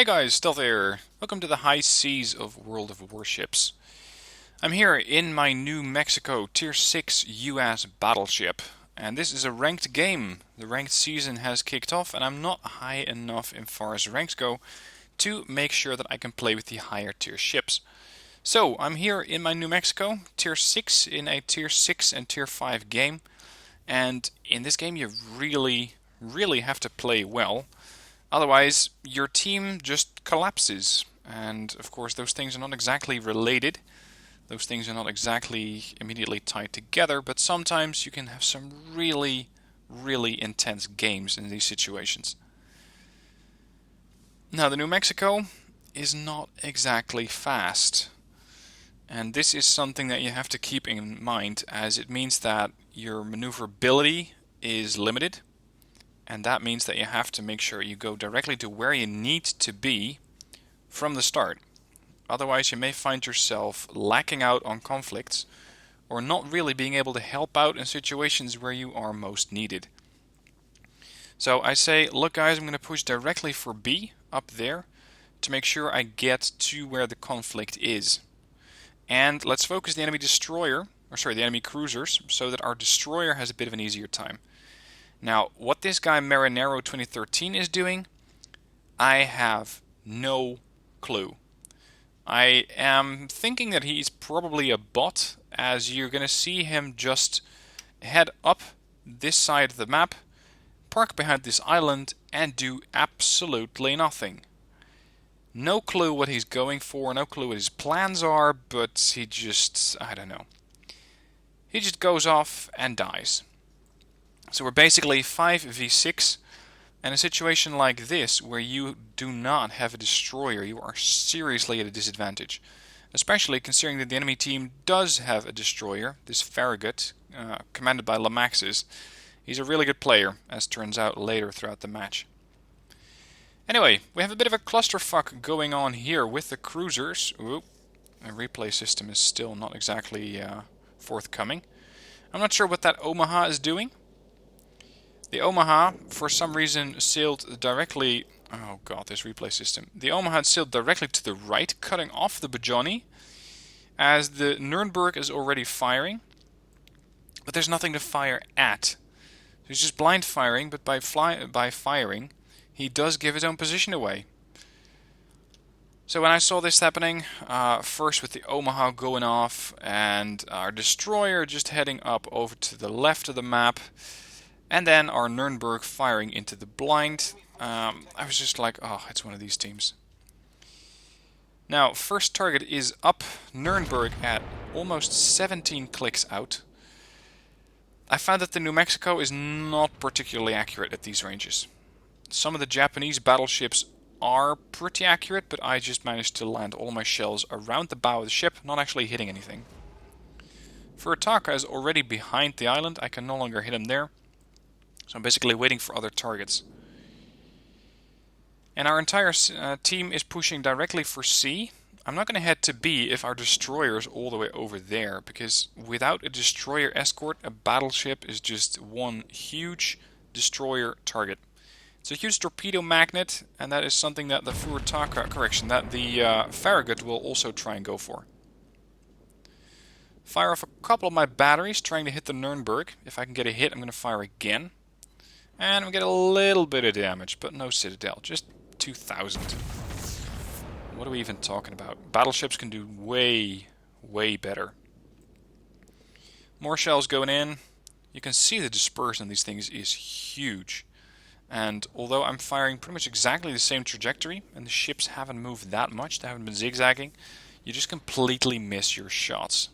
Hey guys, Stealth here. Welcome to the high seas of World of Warships. I'm here in my New Mexico Tier 6 US battleship, and this is a ranked game. The ranked season has kicked off, and I'm not high enough in far as ranks go to make sure that I can play with the higher tier ships. So, I'm here in my New Mexico Tier 6 in a Tier 6 and Tier 5 game, and in this game you really have to play well. Otherwise, your team just collapses. And of course, those things are not exactly related. Those things are not exactly immediately tied together, but sometimes you can have some really intense games in these situations. Now, the New Mexico is not exactly fast. And this is something that you have to keep in mind, as it means that your maneuverability is limited. And that means that you have to make sure you go directly to where you need to be from the start. Otherwise, you may find yourself lacking out on conflicts or not really being able to help out in situations where you are most needed. So I say, look guys, I'm going to push directly for B up there to make sure I get to where the conflict is. And let's focus the enemy destroyer, the enemy cruisers, so that our destroyer has a bit of an easier time. Now, what this guy Marinero 2013 is doing, I have no clue. I am thinking that he's probably a bot, as you're going to see him just head up this side of the map, park behind this island, and do absolutely nothing. No clue what he's going for, no clue what his plans are, but he just, I don't know. He just goes off and dies. So we're basically 5v6, and a situation like this, where you do not have a destroyer, you are seriously at a disadvantage. Especially considering that the enemy team does have a destroyer, this Farragut, commanded by Lamaxis. He's a really good player, as turns out later throughout the match. Anyway, we have a bit of a clusterfuck going on here with the cruisers. Ooh, the replay system is still not exactly forthcoming. I'm not sure what that Omaha is doing. The Omaha, for some reason, sailed directly... Oh god, this replay system. The Omaha sailed directly to the right, cutting off the Bajani, as the Nuremberg is already firing. But there's nothing to fire at. He's just blind firing, but by firing, he does give his own position away. So when I saw this happening, first with the Omaha going off, and our destroyer just heading up over to the left of the map, and then our Nuremberg firing into the blind. I was just like, oh, it's one of these teams. Now, first target is up. Nuremberg at almost 17 clicks out. I found that the New Mexico is not particularly accurate at these ranges. Some of the Japanese battleships are pretty accurate, but I just managed to land all my shells around the bow of the ship, not actually hitting anything. Furitaka is already behind the island. I can no longer hit him there. So I'm basically waiting for other targets. And our entire team is pushing directly for C. I'm not going to head to B if our destroyer is all the way over there, because without a destroyer escort, a battleship is just one huge destroyer target. It's a huge torpedo magnet, and that is something that the Farragut will also try and go for. Fire off a couple of my batteries, trying to hit the Nuremberg. If I can get a hit, I'm going to fire again. And we get a little bit of damage, but no Citadel, just 2,000. What are we even talking about? Battleships can do way better. More shells going in. You can see the dispersion of these things is huge. And although I'm firing pretty much exactly the same trajectory, and the ships haven't moved that much, they haven't been zigzagging, you just completely miss your shots.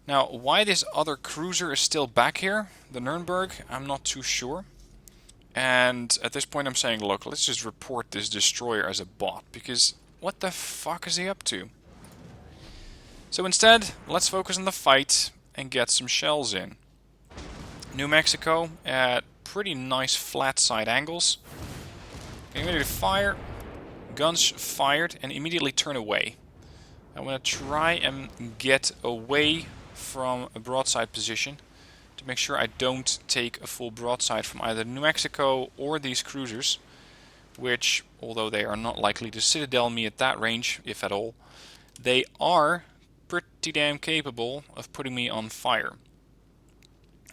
Now, why this other cruiser is still back here, the Nuremberg, I'm not too sure. And at this point I'm saying, look, let's just report this destroyer as a bot, because what the fuck is he up to? So instead, let's focus on the fight and get some shells in. New Mexico at pretty nice flat side angles. Getting ready to fire. Guns fired and immediately turn away. I want to try and get away from a broadside position to make sure I don't take a full broadside from either New Mexico or these cruisers. which, although they are not likely to citadel me at that range, if at all, they are pretty damn capable of putting me on fire.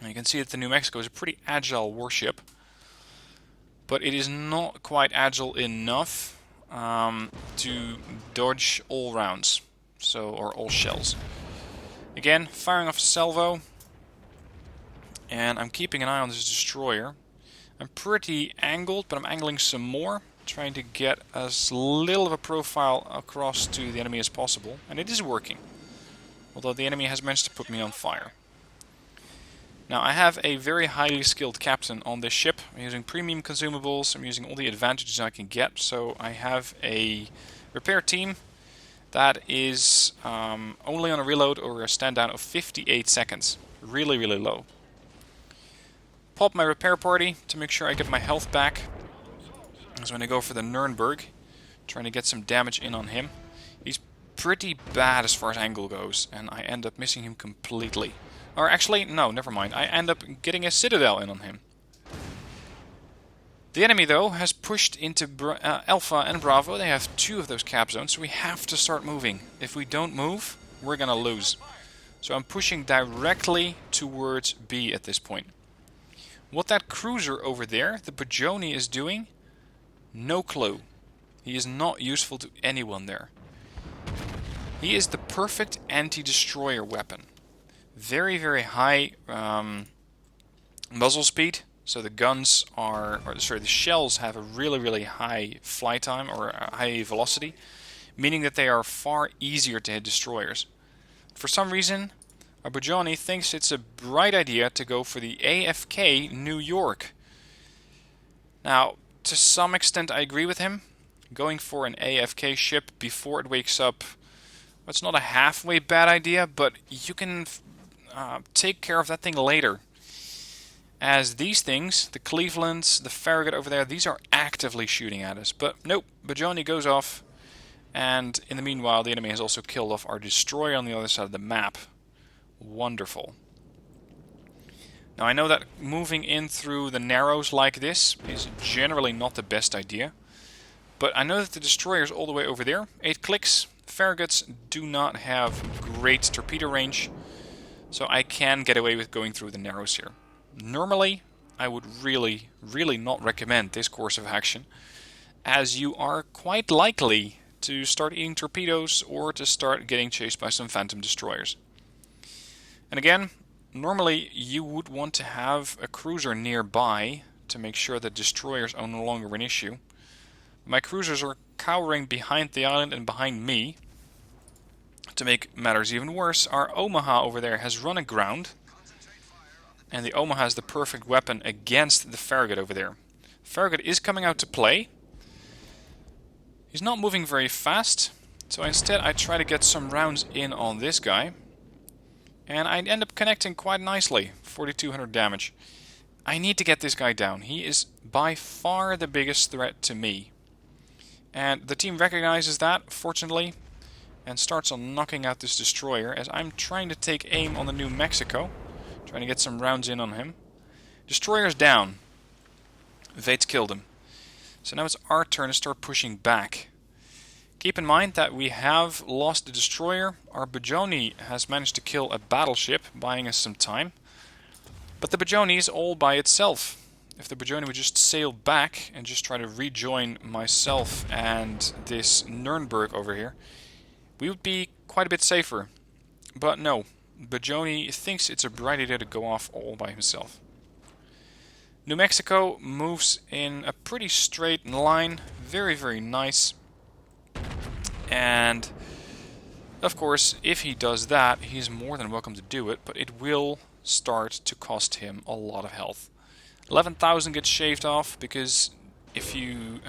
And you can see that the New Mexico is a pretty agile warship, but it is not quite agile enough to dodge all rounds, or all shells. Again, firing off a salvo, and I'm keeping an eye on this destroyer. I'm pretty angled, but I'm angling some more, trying to get as little of a profile across to the enemy as possible, and it is working, although the enemy has managed to put me on fire. Now, I have a very highly skilled captain on this ship. I'm using premium consumables, I'm using all the advantages I can get, so I have a repair team that is only on a reload or a stand down of 58 seconds. Really, really low. Pop my repair party to make sure I get my health back. So I'm going to go for the Nuremberg, trying to get some damage in on him. He's pretty bad as far as angle goes, and I end up missing him completely. Or actually, no, never mind. I end up getting a citadel in on him. The enemy, though, has pushed into Alpha and Bravo. They have 2 of those cap zones, so we have to start moving. If we don't move, we're going to lose. So I'm pushing directly towards B at this point. What that cruiser over there, the Bajoni, is doing, no clue. He is not useful to anyone there. He is the perfect anti-destroyer weapon. Very, very high muzzle speed. So the guns the shells have a really, really high fly time or a high velocity, meaning that they are far easier to hit destroyers. For some reason, our Bajoni thinks it's a bright idea to go for the AFK New York. Now, to some extent I agree with him. Going for an AFK ship before it wakes up, it's not a halfway bad idea, but you can take care of that thing later. As these things, the Clevelands, the Farragut over there, these are actively shooting at us. But nope, Bajoni goes off, and in the meanwhile the enemy has also killed off our destroyer on the other side of the map. Wonderful. Now I know that moving in through the narrows like this is generally not the best idea, but I know that the destroyer is all the way over there, 8 clicks. Farraguts do not have great torpedo range, so I can get away with going through the narrows here. Normally, I would really, really not recommend this course of action, as you are quite likely to start eating torpedoes or to start getting chased by some phantom destroyers. And again, normally you would want to have a cruiser nearby to make sure that destroyers are no longer an issue. My cruisers are cowering behind the island and behind me. To make matters even worse, our Omaha over there has run aground, and the Omaha is the perfect weapon against the Farragut over there. Farragut is coming out to play. He's not moving very fast, so instead I try to get some rounds in on this guy. And I end up connecting quite nicely, 4,200 damage. I need to get this guy down. He is by far the biggest threat to me. And the team recognizes that, fortunately, and starts on knocking out this destroyer as I'm trying to take aim on the New Mexico. Trying to get some rounds in on him. Destroyer's down. Vate's killed him. So now it's our turn to start pushing back. Keep in mind that we have lost the destroyer. Our Bajoni has managed to kill a battleship, buying us some time. But the Bajoni is all by itself. If the Bajoni would just sail back and just try to rejoin myself and this Nuremberg over here, we would be quite a bit safer. But no, Bajoni thinks it's a bright idea to go off all by himself. New Mexico moves in a pretty straight line, very, very nice. And of course, if he does that, he's more than welcome to do it, but it will start to cost him a lot of health. 11,000 gets shaved off because if you...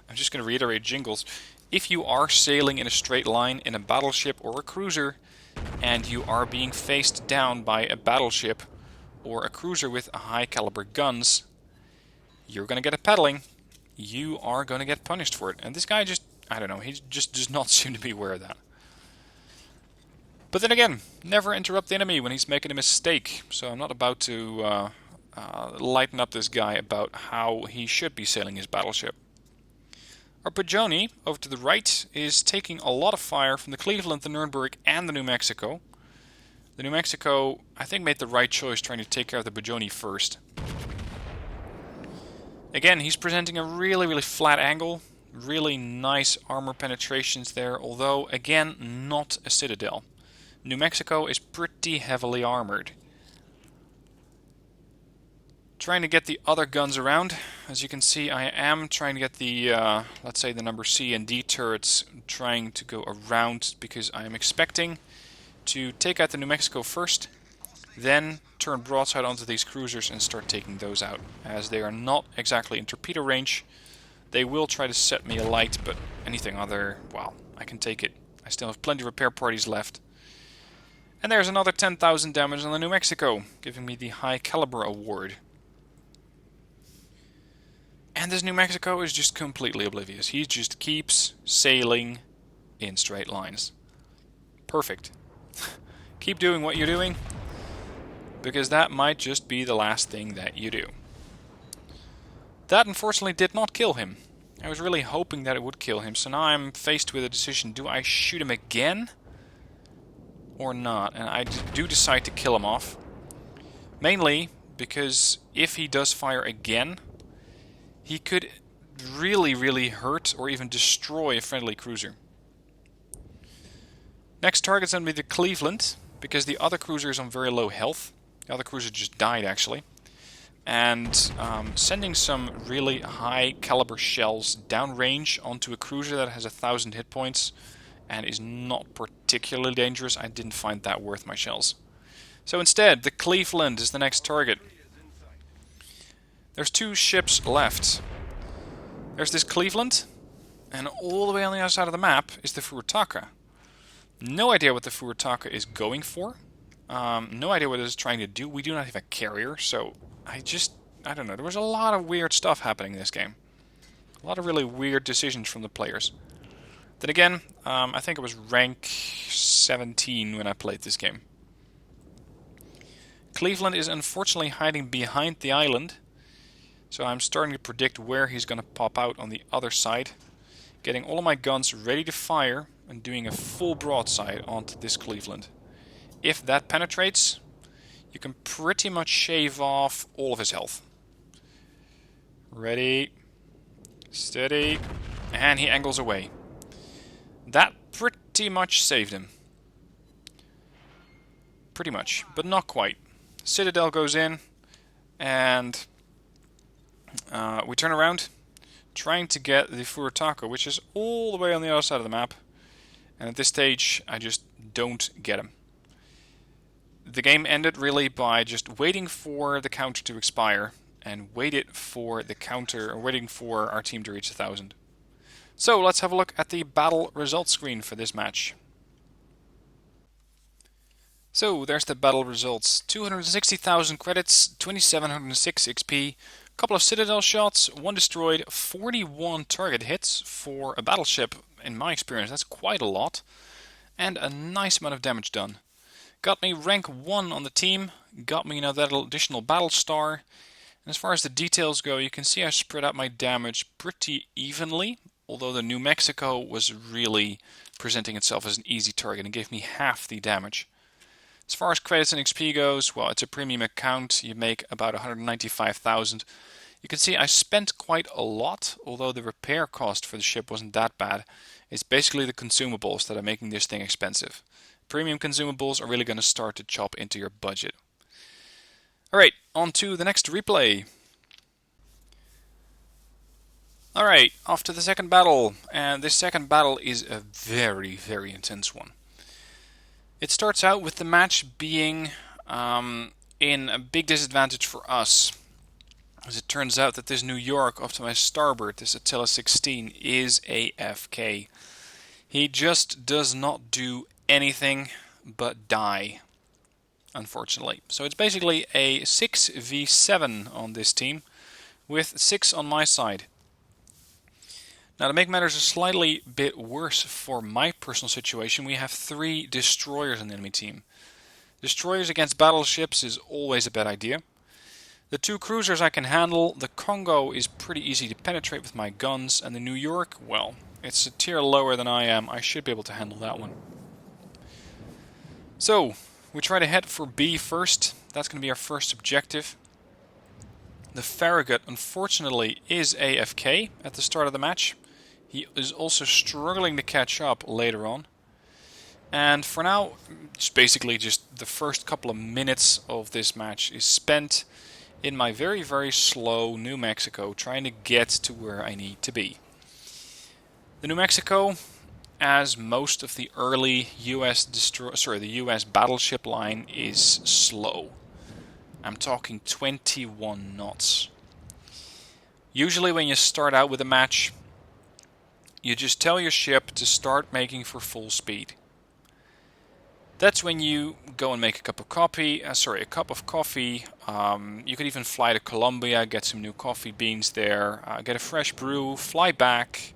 I'm just going to reiterate Jingles. If you are sailing in a straight line in a battleship or a cruiser, and you are being faced down by a battleship or a cruiser with high caliber guns, you're going to get a pedaling. You are going to get punished for it. And this guy just, I don't know, he just does not seem to be aware of that. But then again, never interrupt the enemy when he's making a mistake. So I'm not about to lighten up this guy about how he should be sailing his battleship. Our Bajoni, over to the right, is taking a lot of fire from the Cleveland, the Nuremberg, and the New Mexico. The New Mexico, I think, made the right choice trying to take care of the Bajoni first. Again, he's presenting a really, really flat angle. Really nice armor penetrations there, although, again, not a citadel. New Mexico is pretty heavily armored. Trying to get the other guns around. As you can see, I am trying to get the, let's say, the number C and D turrets trying to go around, because I am expecting to take out the New Mexico first, then turn broadside onto these cruisers and start taking those out. As they are not exactly in torpedo range, they will try to set me alight, but anything other, well, I can take it. I still have plenty of repair parties left. And there's another 10,000 damage on the New Mexico, giving me the high caliber award. And this New Mexico is just completely oblivious. He just keeps sailing in straight lines. Perfect. Keep doing what you're doing, because that might just be the last thing that you do. That unfortunately did not kill him. I was really hoping that it would kill him, so now I'm faced with a decision. Do I shoot him again or not? And I do decide to kill him off. Mainly because if he does fire again, he could really, really hurt or even destroy a friendly cruiser. Next target's going to be the Cleveland, because the other cruiser is on very low health. The other cruiser just died, actually. And sending some really high caliber shells downrange onto a cruiser that has 1,000 hit points and is not particularly dangerous, I didn't find that worth my shells. So instead, the Cleveland is the next target. There's 2 ships left. There's this Cleveland, and all the way on the other side of the map is the Furutaka. No idea what the Furutaka is going for. No idea what it is trying to do. We do not have a carrier, so I don't know. There was a lot of weird stuff happening in this game. A lot of really weird decisions from the players. Then again, I think it was rank 17 when I played this game. Cleveland is unfortunately hiding behind the island, so I'm starting to predict where he's going to pop out on the other side. Getting all of my guns ready to fire and doing a full broadside onto this Cleveland. If that penetrates, you can pretty much shave off all of his health. Ready, steady, and he angles away. That pretty much saved him. Pretty much, but not quite. Citadel goes in, and we turn around, trying to get the Furutaka, which is all the way on the other side of the map. And at this stage, I just don't get him. The game ended really by just waiting for the counter to expire and waiting for our team to reach 1,000. So let's have a look at the battle results screen for this match. So there's the battle results. 260,000 credits, 2,706 XP, a couple of citadel shots, 1 destroyed, 41 target hits for a battleship. In my experience, that's quite a lot, and a nice amount of damage done. Got me rank 1 on the team, got me another additional battle star, and as far as the details go, you can see I spread out my damage pretty evenly, although the New Mexico was really presenting itself as an easy target and gave me half the damage. As far as credits and XP goes, well, it's a premium account, you make about 195,000. You can see I spent quite a lot, although the repair cost for the ship wasn't that bad. It's basically the consumables that are making this thing expensive. Premium consumables are really going to start to chop into your budget. Alright, on to the next replay. Alright, off to the second battle. And this second battle is a very, very intense one. It starts out with the match being in a big disadvantage for us. As it turns out that this New York off to my starboard, this Attila 16, is AFK. He just does not do anything but die, unfortunately. So it's basically a 6v7 on this team, with 6 on my side. Now, to make matters a slightly bit worse for my personal situation, we have 3 destroyers on the enemy team. Destroyers against battleships is always a bad idea. The two cruisers I can handle. The Congo is pretty easy to penetrate with my guns, and the New York, well, it's a tier lower than I am. I should be able to handle that one. So, we try to head for B first. That's going to be our first objective. The Farragut, unfortunately, is AFK at the start of the match. He is also struggling to catch up later on. And for now, it's basically just the first couple of minutes of this match is spent in my very, very slow New Mexico, trying to get to where I need to be. The New Mexico, as most of the early the US battleship line, is slow. I'm talking 21 knots. Usually when you start out with a match, you just tell your ship to start making for full speed. That's when you go and make a cup of coffee. You could even fly to Colombia, get some new coffee beans there, get a fresh brew, fly back,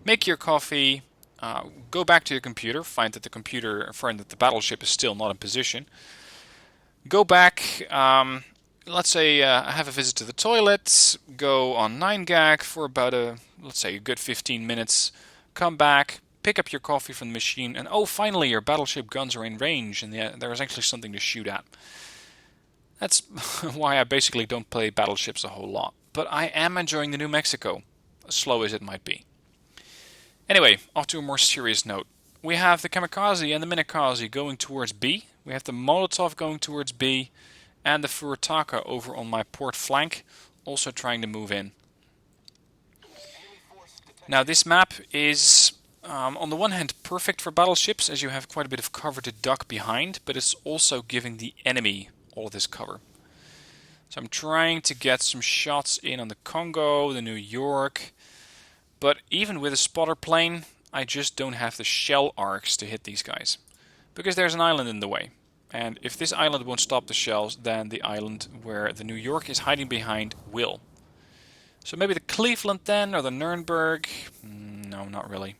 make your coffee, go back to your computer, find that the battleship is still not in position. Go back. Let's say I have a visit to the toilet. Go on 9gag for about a good 15 minutes. Come back. Pick up your coffee from the machine, and oh, finally your battleship guns are in range, and there is actually something to shoot at. That's why I basically don't play battleships a whole lot. But I am enjoying the New Mexico, as slow as it might be. Anyway, off to a more serious note. We have the Kamikaze and the Minakaze going towards B. We have the Molotov going towards B, and the Furitaka over on my port flank, also trying to move in. Now this map is on the one hand perfect for battleships, as you have quite a bit of cover to duck behind, but it's also giving the enemy all of this cover. So I'm trying to get some shots in on the Congo, the New York, but even with a spotter plane, I just don't have the shell arcs to hit these guys, because there's an island in the way. And if this island won't stop the shells, then the island where the New York is hiding behind will. So maybe the Cleveland then, or the Nuremberg? No, not really.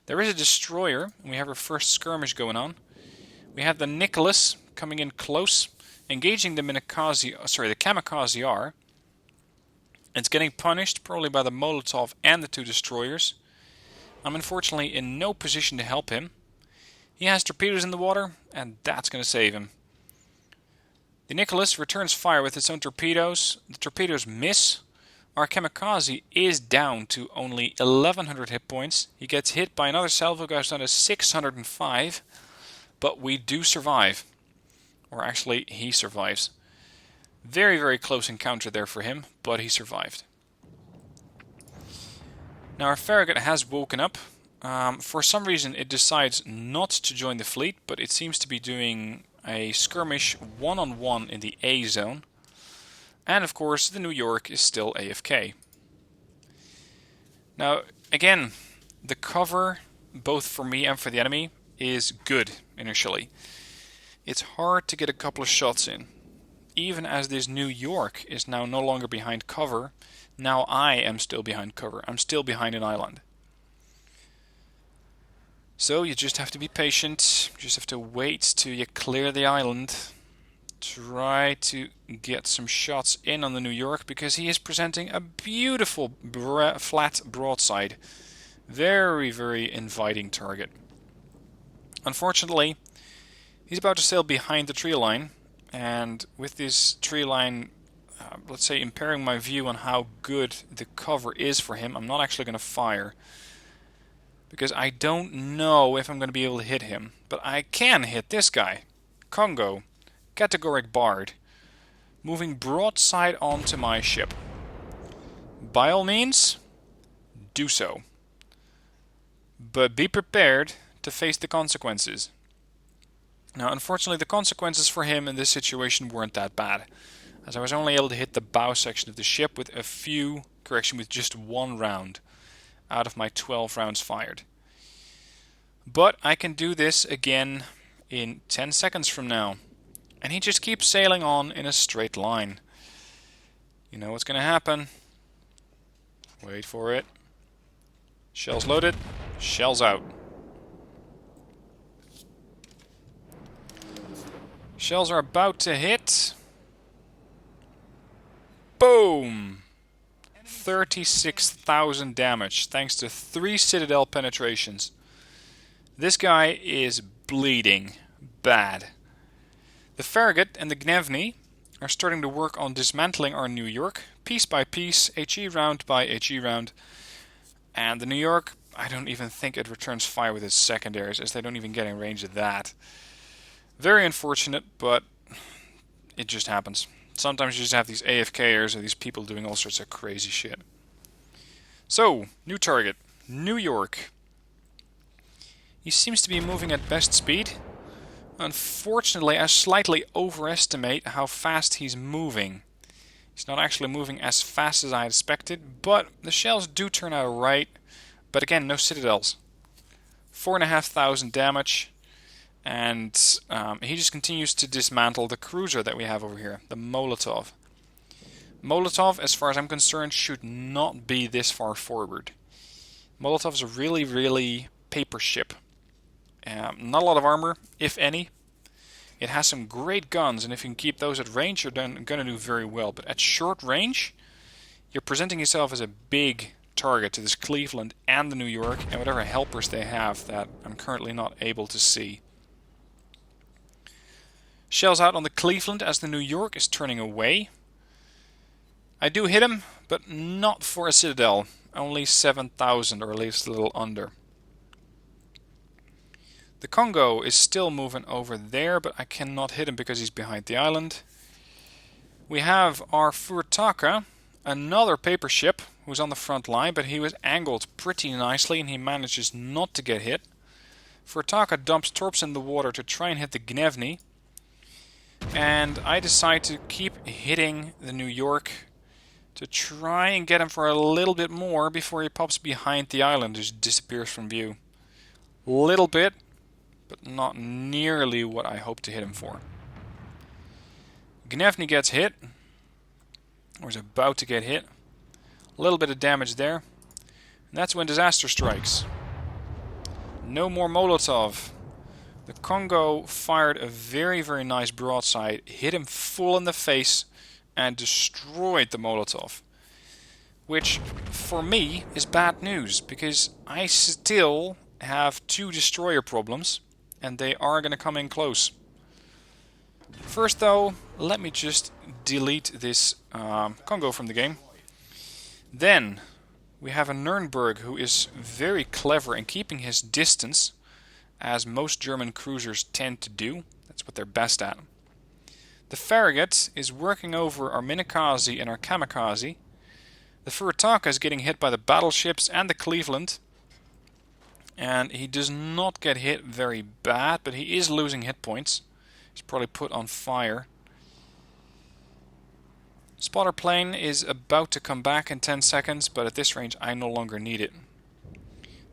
There is a destroyer, and we have our first skirmish going on. We have the Nicholas coming in close, engaging the Kamikaze R. It's getting punished, probably by the Molotov and the two destroyers. I'm unfortunately in no position to help him. He has torpedoes in the water, and that's going to save him. The Nicholas returns fire with its own torpedoes. The torpedoes miss. Our Kamikaze is down to only 1100 hit points. He gets hit by another salvo, goes down to 605. But we do survive. Or actually, he survives. Very, very close encounter there for him, but he survived. Now our Farragut has woken up. For some reason it decides not to join the fleet, but it seems to be doing a skirmish one-on-one in the A zone. And of course the New York is still AFK. Now again, the cover, both for me and for the enemy, is good initially. It's hard to get a couple of shots in. Even as this New York is now no longer behind cover, now I am still behind cover. I'm still behind an island. So you just have to be patient, you just have to wait till you clear the island. Try to get some shots in on the New York, because he is presenting a beautiful flat broadside. Very, very inviting target. Unfortunately, he's about to sail behind the tree line, and with this tree line, let's say, impairing my view on how good the cover is for him, I'm not actually going to fire. Because I don't know if I'm going to be able to hit him. But I can hit this guy. Congo. Categoric Bard. Moving broadside onto my ship. By all means, do so. But be prepared to face the consequences. Now, unfortunately, the consequences for him in this situation weren't that bad, as I was only able to hit the bow section of the ship with with just one round out of my 12 rounds fired. But I can do this again in 10 seconds from now. And he just keeps sailing on in a straight line. You know what's going to happen. Wait for it. Shells loaded. Shells out. Shells are about to hit. Boom! 36,000 damage thanks to 3 Citadel penetrations. This guy is bleeding bad. The Farragut and the Gnevny are starting to work on dismantling our New York, piece by piece, HE round by HE round. And the New York, I don't even think it returns fire with its secondaries, as they don't even get in range of that. Very unfortunate, but it just happens. Sometimes you just have these AFKers or these people doing all sorts of crazy shit. So, new target, New York. He seems to be moving at best speed. Unfortunately, I slightly overestimate how fast he's moving. He's not actually moving as fast as I expected, but the shells do turn out right. But again, no citadels. 4,500 damage. And he just continues to dismantle the cruiser that we have over here, the Molotov. Molotov, as far as I'm concerned, should not be this far forward. Molotov is a really, really paper ship. Not a lot of armor, if any. It has some great guns, and if you can keep those at range, you're going to do very well. But at short range, you're presenting yourself as a big target to this Cleveland and the New York, and whatever helpers they have that I'm currently not able to see. Shells out on the Cleveland as the New York is turning away. I do hit him, but not for a citadel. Only 7,000, or at least a little under. The Congo is still moving over there, but I cannot hit him because he's behind the island. We have our Furutaka, another paper ship, who's on the front line, but he was angled pretty nicely and he manages not to get hit. Furutaka dumps torps in the water to try and hit the Gnevny. And I decide to keep hitting the New York to try and get him for a little bit more before he pops behind the island and just disappears from view. Little bit, but not nearly what I hoped to hit him for. Gnevny gets hit, or is about to get hit. A little bit of damage there. And that's when disaster strikes. No more Molotov. The Congo fired a very, very nice broadside, hit him full in the face, and destroyed the Molotov. Which, for me, is bad news, because I still have 2 destroyer problems, and they are going to come in close. First, though, let me just delete this Congo from the game. Then, we have a Nürnberg who is very clever in keeping his distance, as most German cruisers tend to do. That's what they're best at. The Farragut is working over our Minakaze and our Kamikaze. The Furutaka is getting hit by the battleships and the Cleveland. And he does not get hit very bad, but he is losing hit points. He's probably put on fire. Spotter plane is about to come back in 10 seconds, but at this range I no longer need it.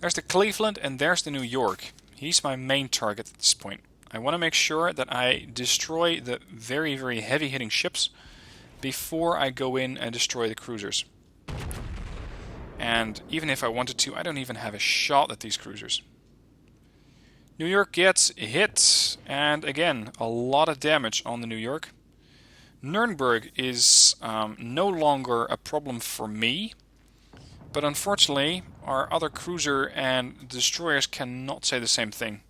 There's the Cleveland and there's the New York. He's my main target at this point. I want to make sure that I destroy the very, very heavy hitting ships before I go in and destroy the cruisers. And even if I wanted to, I don't even have a shot at these cruisers. New York gets hit, and again, a lot of damage on the New York. Nürnberg is no longer a problem for me, but unfortunately our other cruiser and destroyers cannot say the same thing.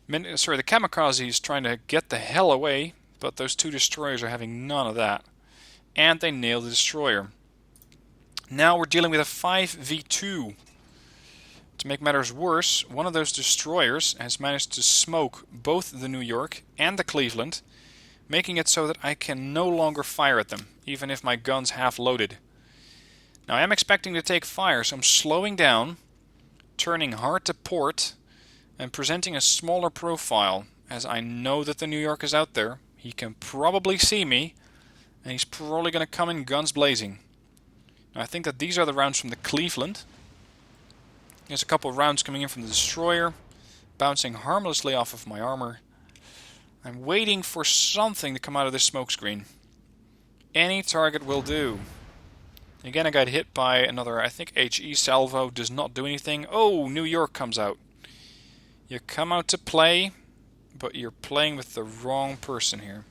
The Kamikaze is trying to get the hell away, but those 2 destroyers are having none of that. And they nail the destroyer. Now we're dealing with a 5v2. To make matters worse, one of those destroyers has managed to smoke both the New York and the Cleveland, making it so that I can no longer fire at them, even if my gun's half loaded. Now I am expecting to take fire, so I'm slowing down, turning hard to port, and presenting a smaller profile, as I know that the New York is out there. He can probably see me, and he's probably going to come in guns blazing. Now I think that these are the rounds from the Cleveland. There's a couple of rounds coming in from the destroyer, bouncing harmlessly off of my armor. I'm waiting for something to come out of this smoke screen. Any target will do. Again, I got hit by another, I think HE salvo, does not do anything. Oh, New York comes out. You come out to play, but you're playing with the wrong person here.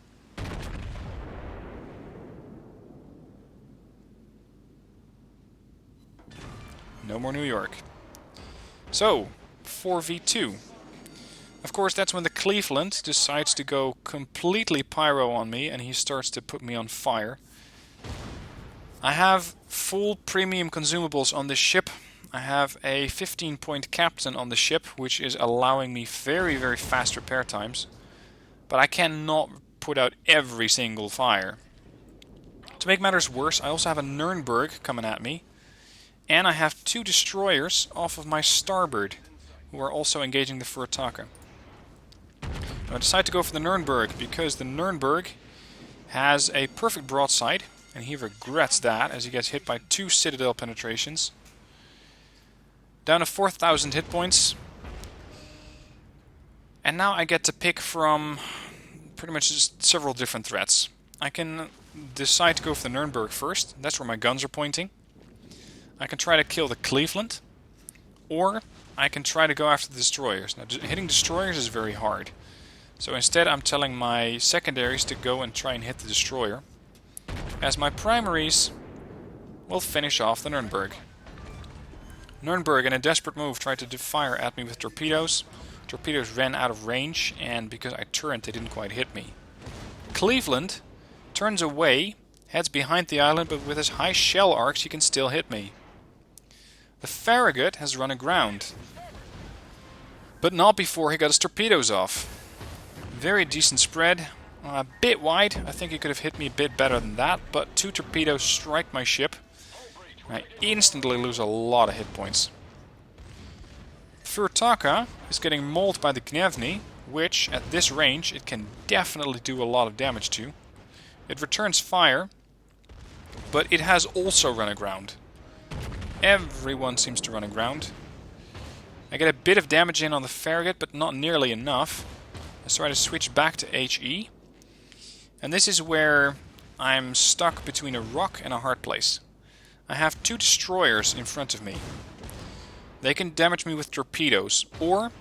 No more New York. So, 4v2. Of course, that's when the Cleveland decides to go completely pyro on me and he starts to put me on fire. I have full premium consumables on this ship. I have a 15-point captain on the ship, which is allowing me very, very fast repair times. But I cannot put out every single fire. To make matters worse, I also have a Nuremberg coming at me. And I have 2 destroyers off of my starboard, who are also engaging the Furataka. I decide to go for the Nuremberg, because the Nuremberg has a perfect broadside, and he regrets that, as he gets hit by 2 Citadel penetrations. Down to 4,000 hit points. And now I get to pick from pretty much just several different threats. I can decide to go for the Nuremberg first. That's where my guns are pointing. I can try to kill the Cleveland. Or I can try to go after the destroyers. Now, hitting destroyers is very hard. So instead I'm telling my secondaries to go and try and hit the destroyer, as my primaries will finish off the Nuremberg. Nuremberg, in a desperate move, tried to fire at me with torpedoes. Torpedoes ran out of range, and because I turned, they didn't quite hit me. Cleveland turns away, heads behind the island, but with his high shell arcs he can still hit me. The Farragut has run aground, but not before he got his torpedoes off. Very decent spread, a bit wide. I think he could have hit me a bit better than that, but 2 torpedoes strike my ship. I instantly lose a lot of hit points. Furataka is getting mauled by the Gnevny, which at this range it can definitely do a lot of damage to. It returns fire, but it has also run aground. Everyone seems to run aground. I get a bit of damage in on the Farragut, but not nearly enough. I try to switch back to HE. And this is where I'm stuck between a rock and a hard place. I have 2 destroyers in front of me. They can damage me with torpedoes, or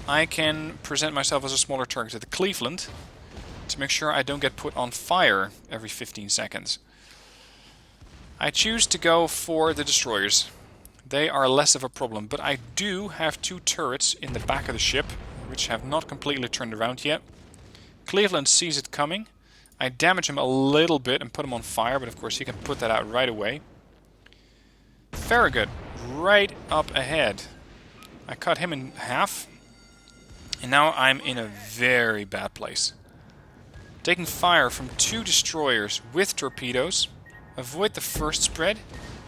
I can present myself as a smaller target to the Cleveland to make sure I don't get put on fire every 15 seconds. I choose to go for the destroyers. They are less of a problem, but I do have 2 turrets in the back of the ship, which have not completely turned around yet. Cleveland sees it coming. I damage him a little bit and put him on fire, but of course he can put that out right away. Farragut, right up ahead. I cut him in half, and now I'm in a very bad place. Taking fire from 2 destroyers with torpedoes. Avoid the first spread.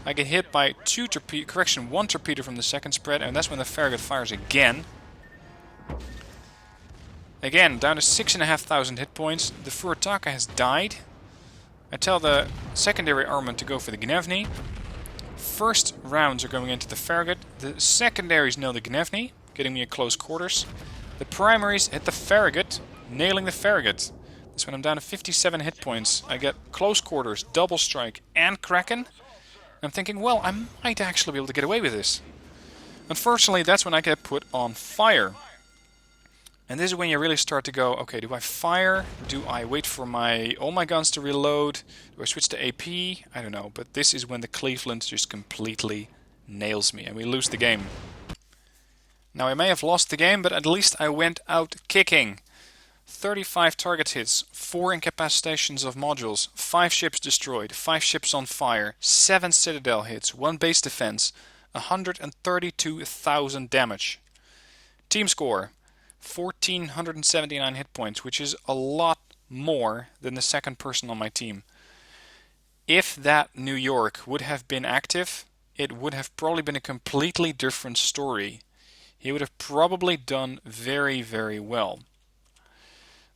I get hit by 1 torpedo from the second spread, and that's when the Farragut fires again. Again, down to 6,500 hit points. The Furataka has died. I tell the secondary armament to go for the Gnevny. First rounds are going into the Farragut. The secondaries nail the Gnevny, getting me at close quarters. The primaries hit the Farragut, nailing the Farragut. That's when I'm down to 57 hit points. I get close quarters, double strike, and Kraken. I'm thinking, well, I might actually be able to get away with this. Unfortunately, that's when I get put on fire. And this is when you really start to go, okay, do I fire? Do I wait for all my guns to reload? Do I switch to AP? I don't know. But this is when the Cleveland just completely nails me and we lose the game. Now I may have lost the game, but at least I went out kicking. 35 target hits, 4 incapacitations of modules, 5 ships destroyed, 5 ships on fire, 7 citadel hits, 1 base defense, 132,000 damage. Team score, 1,479 hit points, which is a lot more than the second person on my team. If that New York would have been active, it would have probably been a completely different story. He would have probably done very, very well.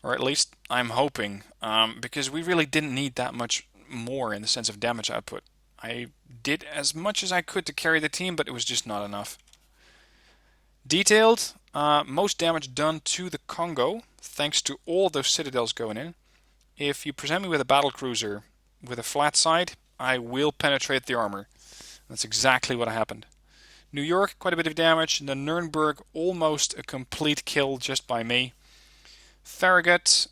Or at least I'm hoping, because we really didn't need that much more in the sense of damage output. I did as much as I could to carry the team, but it was just not enough. Detailed, most damage done to the Congo, thanks to all those citadels going in. If you present me with a battlecruiser with a flat side, I will penetrate the armor. That's exactly what happened. New York, quite a bit of damage. The Nuremberg, almost a complete kill just by me. Farragut,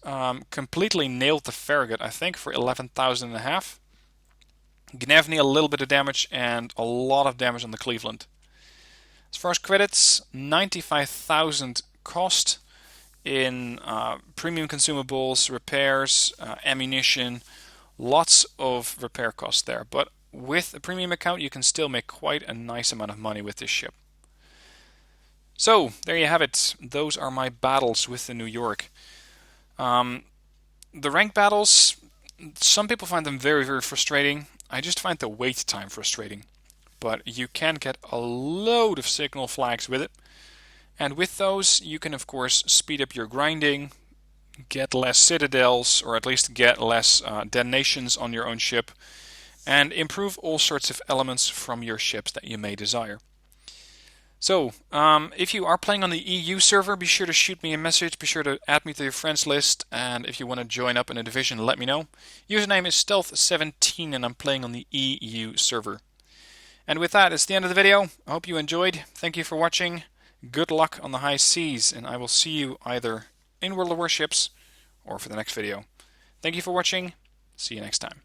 completely nailed the Farragut, I think, for 11,500. Gnevny a little bit of damage and a lot of damage on the Cleveland. As far as credits, 95,000 cost in premium consumables, repairs, ammunition, lots of repair costs there. But with a premium account, you can still make quite a nice amount of money with this ship. So, there you have it. Those are my battles with the New York. The rank battles, some people find them very, very frustrating. I just find the wait time frustrating. But you can get a load of signal flags with it. And with those, you can, of course, speed up your grinding, get less citadels, or at least get less detonations on your own ship, and improve all sorts of elements from your ships that you may desire. So, if you are playing on the EU server, be sure to shoot me a message, be sure to add me to your friends list, and if you want to join up in a division, let me know. Username is Stealth17, and I'm playing on the EU server. And with that, it's the end of the video. I hope you enjoyed. Thank you for watching. Good luck on the high seas, and I will see you either in World of Warships or for the next video. Thank you for watching. See you next time.